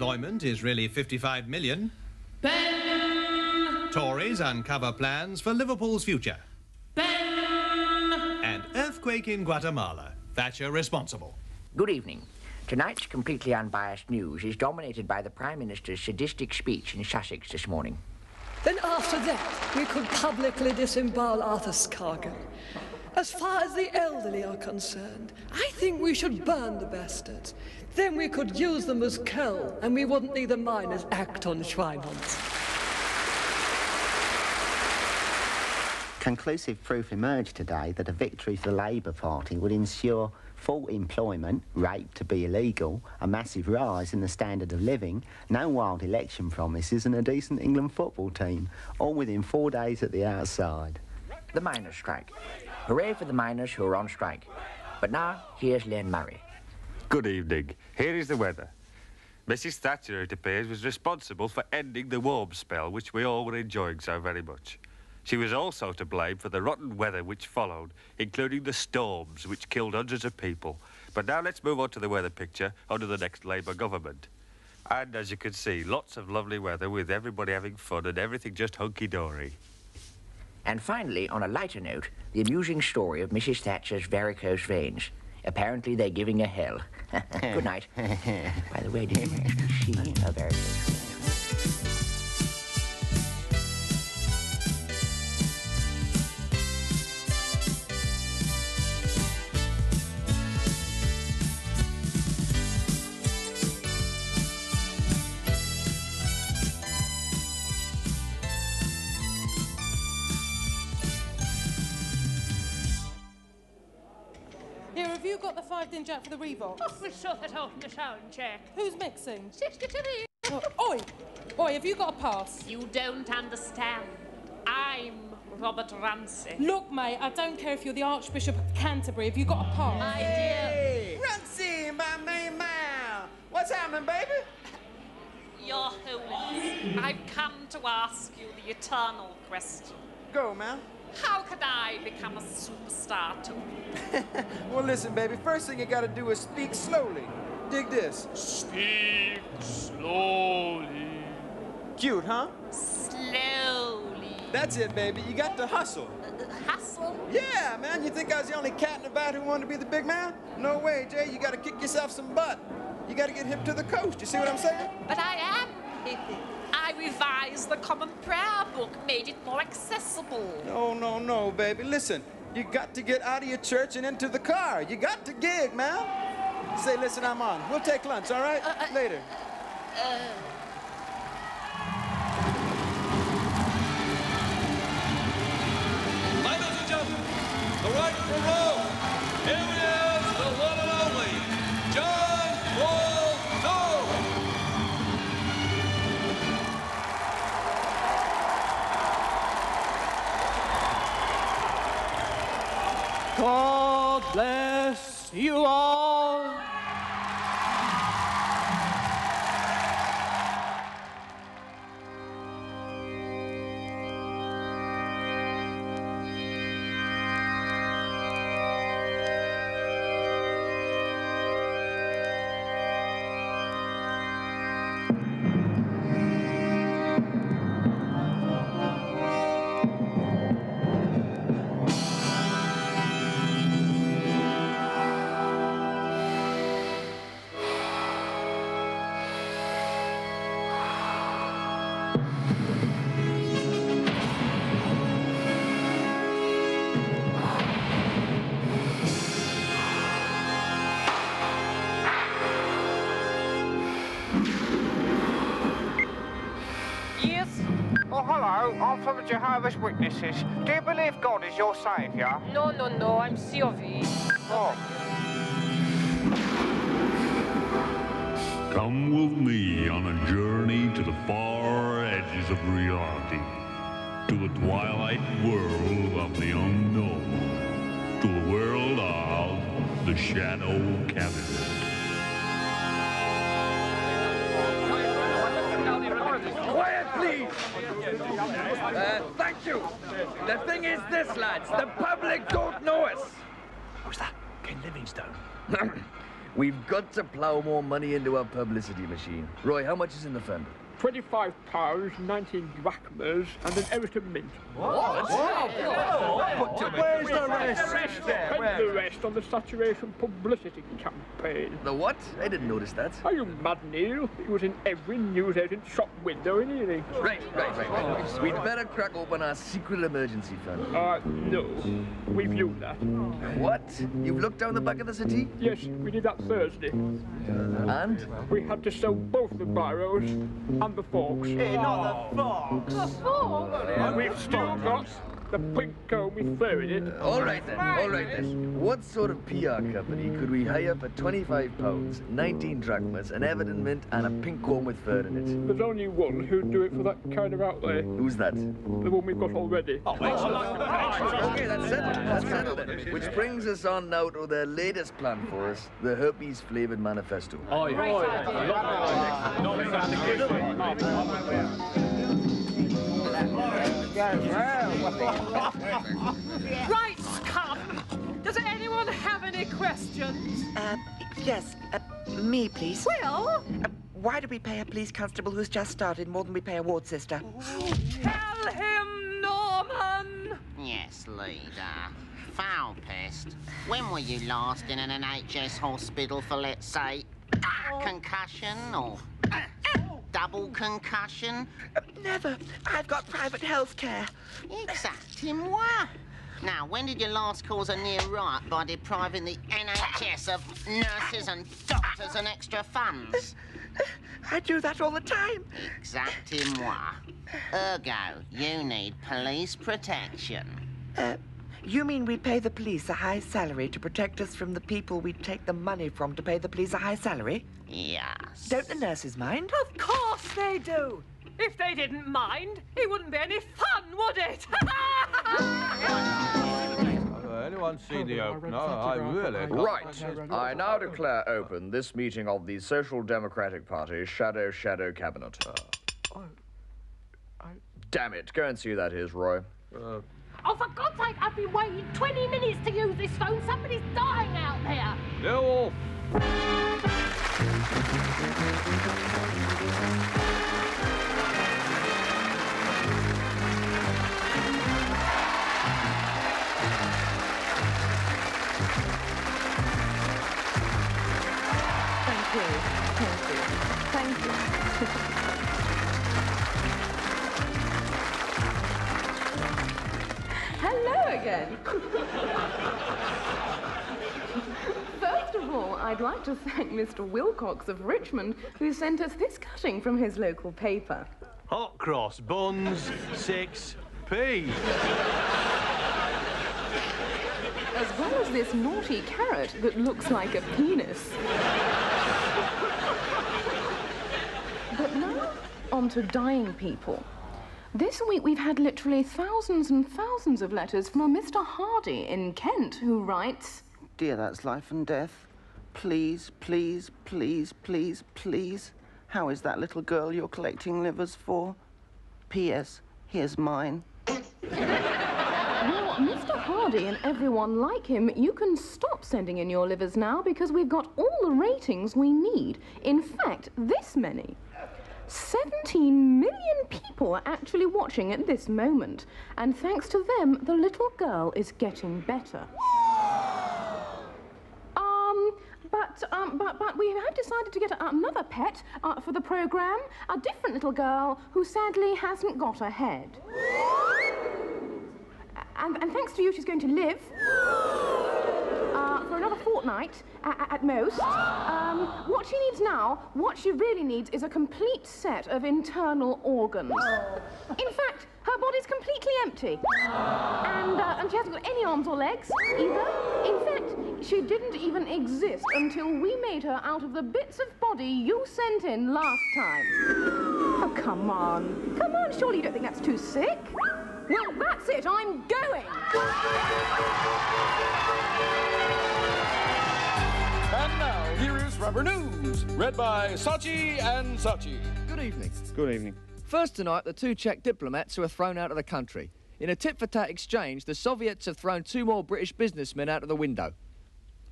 unemployment is really 55 million. Ben! Tories uncover plans for Liverpool's future. Ben! And earthquake in Guatemala. Thatcher responsible. Good evening. Tonight's completely unbiased news is dominated by the Prime Minister's sadistic speech in Sussex this morning. Then after that, we could publicly disembowel Arthur Scargill. As far as the elderly are concerned, I think we should burn the bastards. Then we could use them as coal, and we wouldn't need the miners act on Schweinhunds. Conclusive proof emerged today that a victory for the Labour Party would ensure full employment, rape to be illegal, a massive rise in the standard of living, no wild election promises and a decent England football team, all within 4 days at the outside. The miners' strike. Hooray for the miners who are on strike. But now, here's Len Murray. Good evening. Here is the weather. Mrs. Thatcher, it appears, was responsible for ending the warm spell, which we all were enjoying so very much. She was also to blame for the rotten weather which followed, including the storms which killed hundreds of people. But now let's move on to the weather picture under the next Labour government. And as you can see, lots of lovely weather with everybody having fun and everything just hunky-dory. And finally, on a lighter note, the amusing story of Mrs. Thatcher's varicose veins. Apparently they're giving her hell. Good night. By the way, did you actually see a varicose vein? Have you got the 5-din jack for the Reebok? Oh, we'll sort that out in the shower and check. Who's mixing? Sister to me. Oh, Oi, have you got a pass? You don't understand. I'm Robert Ramsay. Look, mate, I don't care if you're the Archbishop of Canterbury. Have you got a pass? My Hey, Ramsay, my main man. What's happening, baby? Your Holiness, I've come to ask you the eternal question. Go, man. How could I become a superstar too? Well, listen, baby. First thing you gotta do is speak slowly. Dig this. Speak slowly. Cute, huh? Slowly. That's it, baby. You got to hustle. Hustle? Yeah, man. You think I was the only cat in the bat who wanted to be the big man? No way, Jay. You gotta kick yourself some butt. You gotta get hip to the coast. You see what I'm saying? But I am hip. I revised the Common Prayer book, made it more accessible. No, baby. Listen, you got to get out of your church and into the car. You got to gig, man. Say, listen, I'm on. We'll take lunch, all right? Later. Ladies and gentlemen, the right for Rome. Here he is, the one and only John Paul Dole. God bless you all. I'm from the Jehovah's Witnesses. Do you believe God is your saviour? No, I'm Sylvie. Oh. Come with me on a journey to the far edges of reality, to the twilight world of the unknown, to the world of the Shadow Cabinet. Quiet, please! Thank you. The thing is this, lads. The public don't know us. Who's that? Ken Livingstone. We've got to plough more money into our publicity machine. Roy, how much is in the fund? £25, 19 drachmas, and an Everton mint. What? Where's the rest? Spend the rest on the saturation publicity campaign. The what? I didn't notice that. Are you mad, Neil? It was in every newsagent shop window in Ealing. Right. We'd better crack open our secret emergency fund. No. We've used that. What? You've looked down the back of the city? Yes, we did that Thursday. And? We had to sell both the biros and the forks. Hey, not the forks. The forks? And we've still got the pink comb with fur in it. All right then. What sort of PR company could we hire for £25, 19 drachmas, an Everton mint, and a pink comb with fur in it? There's only one who'd do it for that kind of outlay. Who's that? The one we've got already. Okay, that's settled then. Which brings us on now to their latest plan for us, the herpes-flavoured manifesto. Right, scum! Does anyone have any questions? Yes, me, please. Well? Why do we pay a police constable who's just started more than we pay a ward sister? Tell him, Norman! Yes, leader. Foul pest. When were you last in an NHS hospital for, let's say, concussion or double concussion? Never. I've got private health care. Exactement. Now, when did you last cause a near riot by depriving the NHS of nurses and doctors and extra funds? I do that all the time. Exactement. Ergo, you need police protection. You mean we pay the police a high salary to protect us from the people we take the money from to pay the police a high salary? Yes. Don't the nurses mind? Of course they do. If they didn't mind, it wouldn't be any fun, would it? Anyone seen the opener? I really... Right. I now declare open this meeting of the Social Democratic Party Shadow Cabinet. Damn it. Go and see who that is, Roy. Oh, for God's sake, I've been waiting 20 minutes to use this phone. Somebody's dying out there. No. Thank you. Hello again. First of all, I'd like to thank Mr. Wilcox of Richmond, who sent us this cutting from his local paper. Hot cross buns, 6p. As well as this naughty carrot that looks like a penis. But now, on to dying people. This week we've had literally thousands and thousands of letters from a Mr. Hardy in Kent, who writes... Dear, that's life and death. Please, please, please, please, please. How is that little girl you're collecting livers for? P.S. Here's mine. Well, Mr. Hardy and everyone like him, you can stop sending in your livers now because we've got all the ratings we need. In fact, this many. 17 million people are actually watching at this moment. And thanks to them, the little girl is getting better. But we have decided to get another pet for the programme, a different little girl who sadly hasn't got a head. And thanks to you, she's going to live for another fortnight at most. What she needs now, what she really needs, is a complete set of internal organs. In fact, her body's completely empty. And she hasn't got any arms or legs, either. In fact, she didn't even exist until we made her out of the bits of body you sent in last time. Oh, come on. Come on, surely you don't think that's too sick? Well, that's it, I'm going. And now, here is Rubber News, read by Sachi and Sachi. Good evening. Good evening. First tonight, the two Czech diplomats who were thrown out of the country. In a tit-for-tat exchange, the Soviets have thrown two more British businessmen out of the window.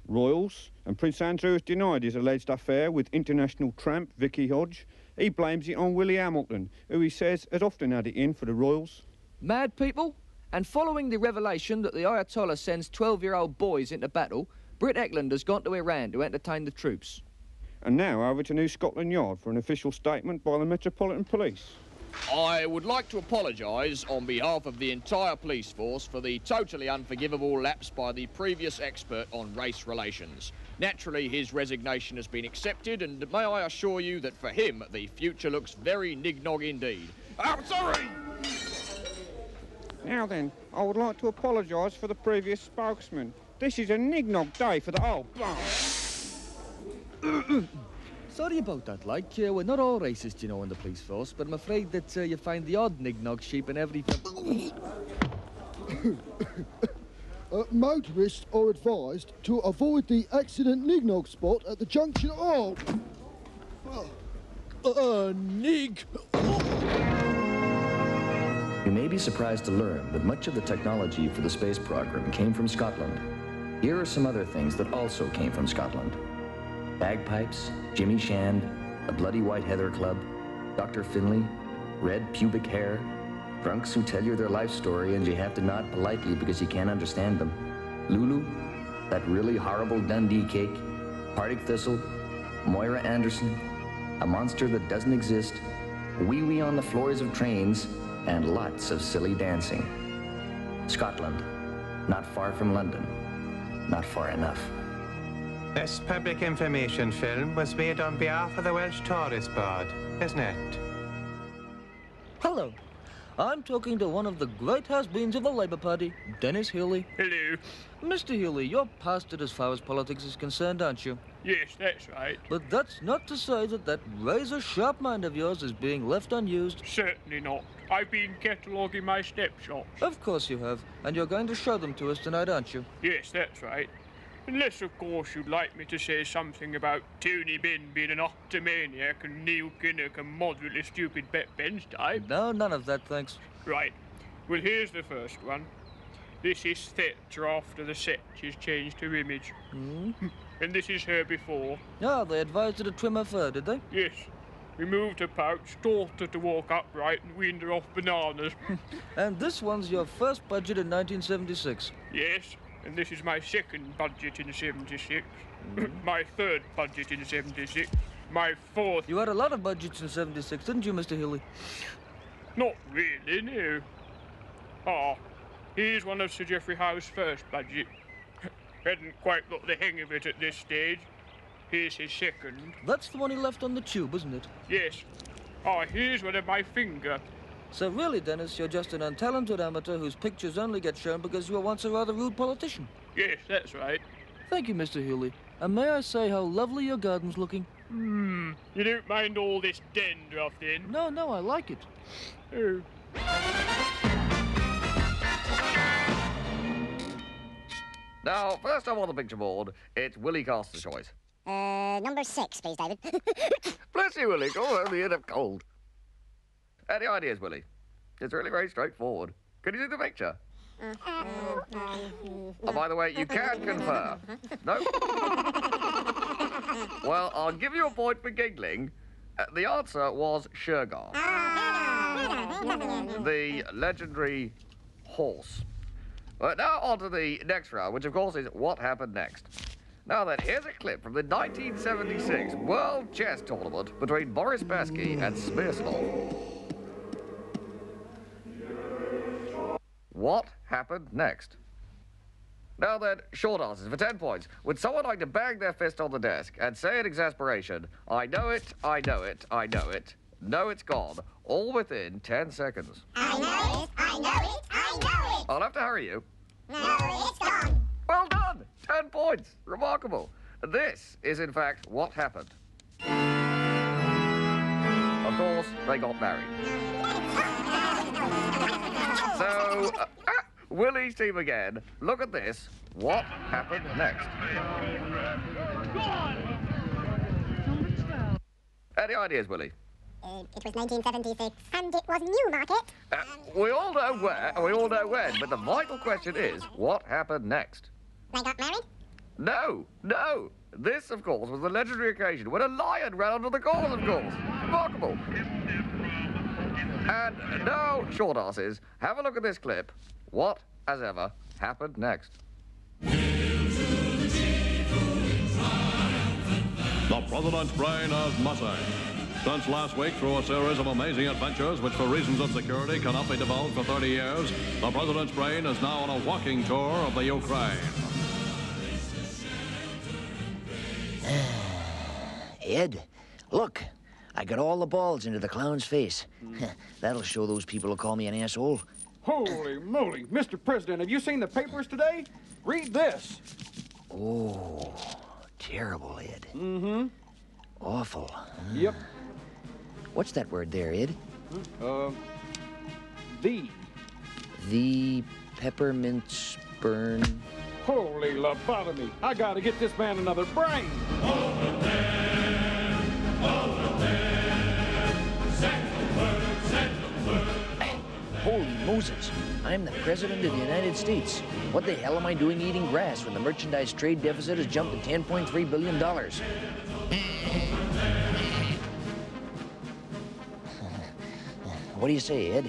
royals, and Prince Andrew has denied his alleged affair with international tramp Vicky Hodge. He blames it on Willie Hamilton, who he says has often had it in for the royals. Mad people? And following the revelation that the Ayatollah sends 12-year-old boys into battle, Britt Ekland has gone to Iran to entertain the troops. And now over to New Scotland Yard for an official statement by the Metropolitan Police. I would like to apologise on behalf of the entire police force for the totally unforgivable lapse by the previous expert on race relations. Naturally, his resignation has been accepted, and may I assure you that for him, the future looks very nig-nog indeed. I'm sorry! Now then, I would like to apologise for the previous spokesman. This is a nig-nog day for the whole bunch. Sorry about that, like, we're not all racist, you know, in the police force, but I'm afraid that you find the odd nig-nog sheep in every... Motorists are advised to avoid the accident nig-nog spot at the junction of... nig... You may be surprised to learn that much of the technology for the space program came from Scotland. Here are some other things that also came from Scotland. Bagpipes, Jimmy Shand, a Bloody White Heather Club, Dr. Finlay, red pubic hair, drunks who tell you their life story and you have to nod politely because you can't understand them, Lulu, that really horrible Dundee cake, Partick Thistle, Moira Anderson, a monster that doesn't exist, wee-wee on the floors of trains, and lots of silly dancing. Scotland, not far from London, not far enough. This public information film was made on behalf of the Welsh Tourist Board, isn't it? Hello. I'm talking to one of the great has-beens of the Labour Party, Dennis Healy. Hello. Mr. Healy, you're past it as far as politics is concerned, aren't you? Yes, that's right. But that's not to say that that razor-sharp mind of yours is being left unused. Certainly not. I've been cataloguing my step shops. Of course you have, and you're going to show them to us tonight, aren't you? Yes, that's right. Unless, of course, you'd like me to say something about Tony Benn being an octomaniac and Neil Kinnock a moderately stupid backbench type. No, none of that, thanks. Right. Well, here's the first one. This is Thatcher after the set. She's changed her image. Hmm? And this is her before. Ah, they advised her to trim her fur, did they? Yes. Removed her pouch, taught her to walk upright, and weaned her off bananas. And this one's your first budget in 1976. Yes. And this is my second budget in 76, my third budget in 76, my fourth... You had a lot of budgets in 76, didn't you, Mr. Healy? Not really, no. Ah, here's one of Sir Geoffrey Howe's first budget. Hadn't quite got the hang of it at this stage. Here's his second. That's the one he left on the tube, isn't it? Yes. Ah, here's one of my finger. So really, Dennis, you're just an untalented amateur whose pictures only get shown because you were once a rather rude politician. Yes, that's right. Thank you, Mr. Healy. And may I say how lovely your garden's looking? You don't mind all this dandruff, then? No, I like it. Oh. Now, first up on the picture board, it's Willie Caster's choice. Number 6, please, David. Bless you, Willie. Go only in a cold. Any ideas, Willie? It's really very straightforward. Can you see the picture? Oh, by the way, you can confer. No? Well, I'll give you a point for giggling. The answer was Shergar. The legendary horse. Now on to the next round, which of course is what happened next. Now then, here's a clip from the 1976 World Chess Tournament between Boris Baby and Smirslov. What happened next? Now then, short answers for 10 points. Would someone like to bang their fist on the desk and say in exasperation, I know it, I know it, I know it. No, it's gone. All within 10 seconds. I know it, I know it, I know it. I'll have to hurry you. No, it's gone. Well done. 10 points. Remarkable. This is, in fact, what happened. Of course, they got married. So, Willie's team again. Look at this. What happened next? Any ideas, Willie? It was 1976, and it was Newmarket. We all know where, and we all know when, but the vital question is, what happened next? They got married? No, no. This, of course, was the legendary occasion when a lion ran onto the course, of course. Remarkable. And now, short asses, have a look at this clip. What has ever happened next? The President's brain as Mustang. Since last week, through a series of amazing adventures which for reasons of security cannot be divulged for 30 years, the President's brain is now on a walking tour of the Ukraine. Ed, look. I got all the balls into the clown's face. That'll show those people who call me an asshole. Holy moly, Mr. President, have you seen the papers today? Read this. Oh, terrible, Ed. Mm-hmm. Awful. Yep. What's that word there, Ed? The peppermint spurn. Holy lobotomy. I gotta get this man another brain. Over there, set the word. Holy Moses. I'm the President of the United States. What the hell am I doing eating grass when the merchandise trade deficit has jumped to $10.3 billion? What do you say, Ed?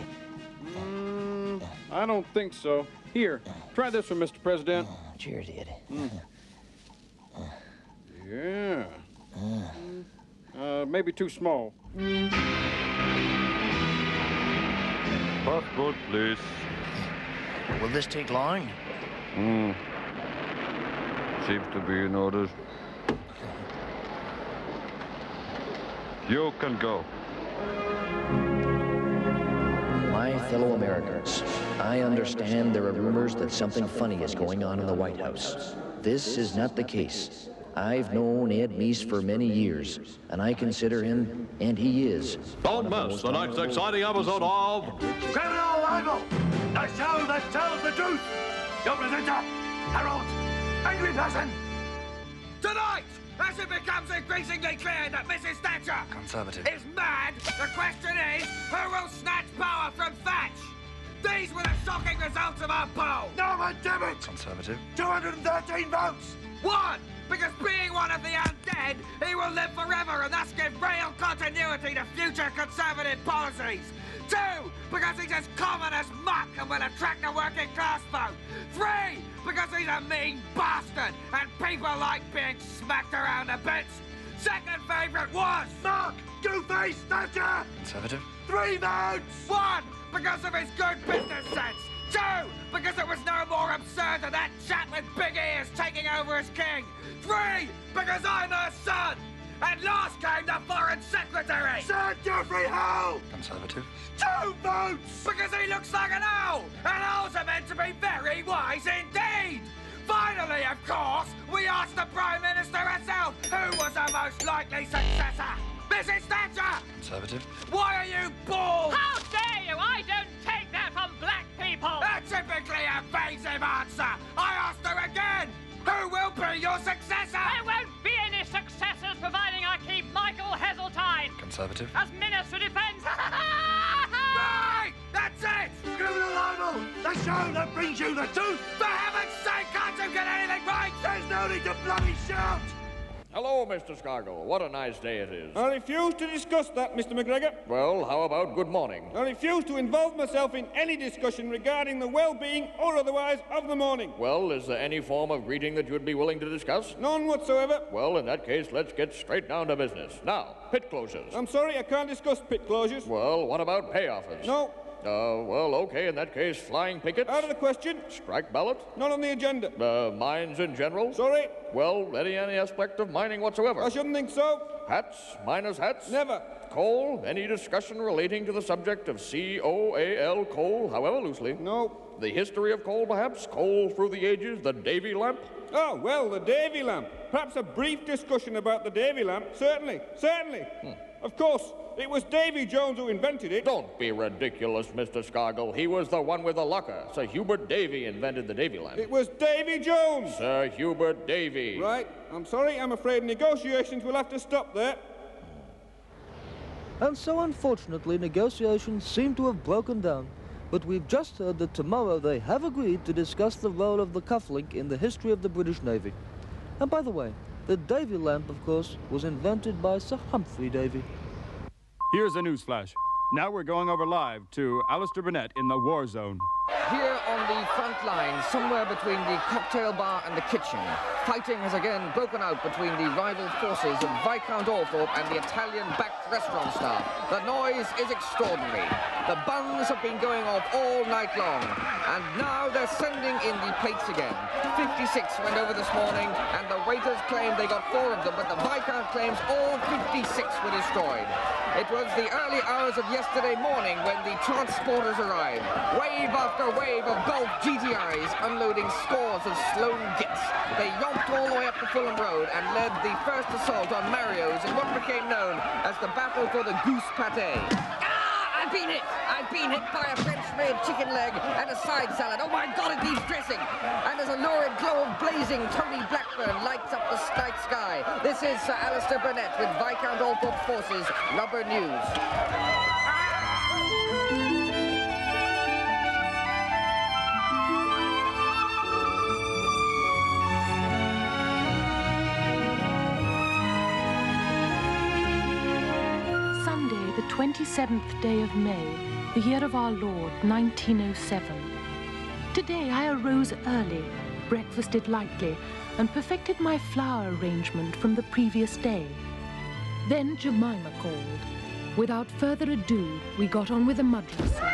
I don't think so. Here, try this one, Mr. President. Cheers, Ed. Yeah. Maybe too small. Passport, please. Will this take long? Seems to be in order. You can go. My fellow Americans, I understand there are rumors that something funny is going on in the White House. This is not the case. I've known Ed Meese for many years, and I consider him, and he is. Don't miss the next exciting episode of Criminal Libel, the show that tells the truth. Your presenter, Harold, angry person. Tonight, as it becomes increasingly clear that Mrs. Thatcher Conservative is mad, the question is, who will snatch power from Thatch? These were the shocking results of our poll. Norman Debbitt. Conservative 213 votes. 1, because being one of the undead, he will live forever and thus give real continuity to future Conservative policies. 2, because he's as common as muck and will attract the working class vote. 3, because he's a mean bastard and people like being smacked around the bits. Second favourite was Mark Two-Face Thatcher. Conservative 3 votes. 1, because of his good business sense. 2, because it was no more absurd than that chap with big ears taking over as king. 3, because I'm her son. And last came the Foreign Secretary, Sir Geoffrey Howe. Conservative 2 votes. Because he looks like an owl. And owls are meant to be very wise indeed. Finally, of course, we asked the Prime Minister herself who was her most likely successor. Mrs. Thatcher! Conservative. Why are you bald? How dare you! I don't take that from black people! A typically evasive answer. I asked her again. Who will be your successor? There won't be any successors providing I keep Michael Heseltine Conservative as Minister of Defence. Right! That's it! Criminal Libel, the show that brings you the truth. For heaven's sake, can't you get anything right? There's no need to bloody shout. Hello, Mr. Scargill. What a nice day it is. I refuse to discuss that, Mr. McGregor. Well, how about good morning? I refuse to involve myself in any discussion regarding the well-being or otherwise of the morning. Well, is there any form of greeting that you'd be willing to discuss? None whatsoever. Well, in that case, let's get straight down to business. Now, pit closures. I'm sorry, I can't discuss pit closures. Well, what about pay offers? No. Well, okay, in that case, flying pickets? Out of the question. Strike ballot? Not on the agenda. Mines in general? Sorry. Well, any aspect of mining whatsoever? I shouldn't think so. Hats? Miners' hats? Never. Coal? Any discussion relating to the subject of C-O-A-L, coal, however loosely? No. The history of coal, perhaps? Coal through the ages, the Davy lamp? Oh, well, the Davy lamp. Perhaps a brief discussion about the Davy lamp. Certainly, certainly. Of course, it was Davy Jones who invented it. Don't be ridiculous, Mr. Scargill. He was the one with the locker. Sir Hubert Davy invented the Davy lamp. It was Davy Jones. Sir Hubert Davy. Right. I'm sorry. I'm afraid negotiations will have to stop there. And so, unfortunately, negotiations seem to have broken down. But we've just heard that tomorrow they have agreed to discuss the role of the cufflink in the history of the British Navy. And by the way, the Davy lamp, of course, was invented by Sir Humphrey Davy. Here's a newsflash. Now we're going over live to Alistair Burnett in the war zone. Here on the front line, somewhere between the cocktail bar and the kitchen, fighting has again broken out between the rival forces of Viscount Althorpe and the Italian-backed restaurant staff. The noise is extraordinary. The buns have been going off all night long, and now they're sending in the plates again. 56 went over this morning, and the waiters claim they got 4 of them, but the Viscount claims all 56 were destroyed. It was the early hours of yesterday morning when the transporters arrived. Wave after wave of Gulf GTIs unloading scores of Sloan Gits. They yomped all the way up to Fulham Road and led the first assault on Mario's in what became known as the battle for the goose pâté. I've been hit by a French-made chicken leg and a side salad. Oh my God, it needs dressing. And as a lurid glow of blazing Tony Blackburn lights up the night sky, this is Sir Alistair Burnett with Viscount Althorpe Forces Rubber News. Sunday, the 27th day of May, the year of our Lord, 1907. Today I arose early, breakfasted lightly, and perfected my flower arrangement from the previous day. Then Jemima called. Without further ado, we got on with the mud wrestling.